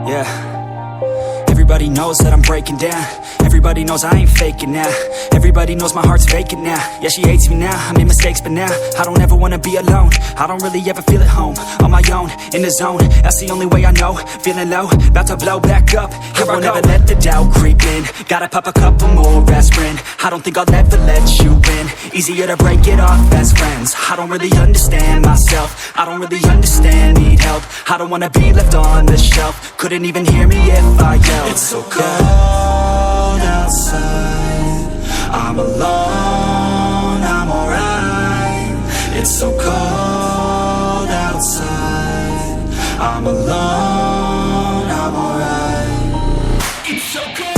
Yeah. Everybody knows that I'm breaking down. Everybody knows I ain't faking now. Everybody knows my heart's vacant now. Yeah, she hates me now, I made mistakes, but now I don't ever wanna be alone. I don't really ever feel at home. On my own, in the zone, that's the only way I know. Feeling low, about to blow back up. Here I won't ever let the doubt creep in. Gotta pop a couple more aspirin. I don't think I'll ever let you in. Easier to break it off as friends. I don't really understand myself. I don't really understand, need help. I don't wanna be left on the shelf. Couldn't even hear me if I yelled. It's so cold outside, I'm alone, I'm alright. It's so cold outside, I'm alone, I'm alright. It's so cold.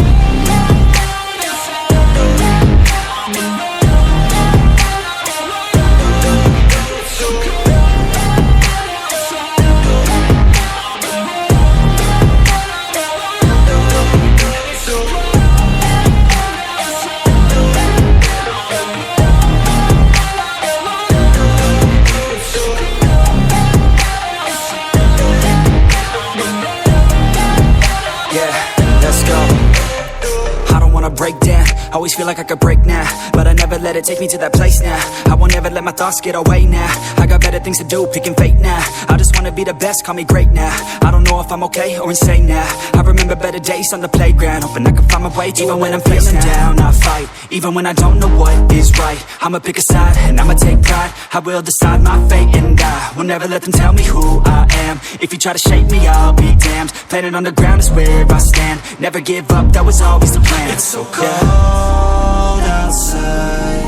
Break down, always feel like I could break now, but I never let it take me to that place now. I won't ever let my thoughts get away now. I got better things to do, picking fate now. I just wanna be the best, call me great now. I don't know if I'm okay or insane now. I remember better days on the playground, hoping I can find my way to even when I'm feeling down. I fight, even when I don't know what is right. I'ma pick a side, and I'ma take pride. I will decide my fate, and I will never let them tell me who I am. If you try to shape me, I'll be damned. Planet on the ground is where I stand. Never give up, that was always the plan. It's so cold outside,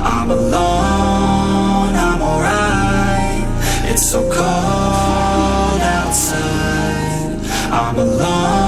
I'm alone, I'm alright. It's so cold outside, I'm alone.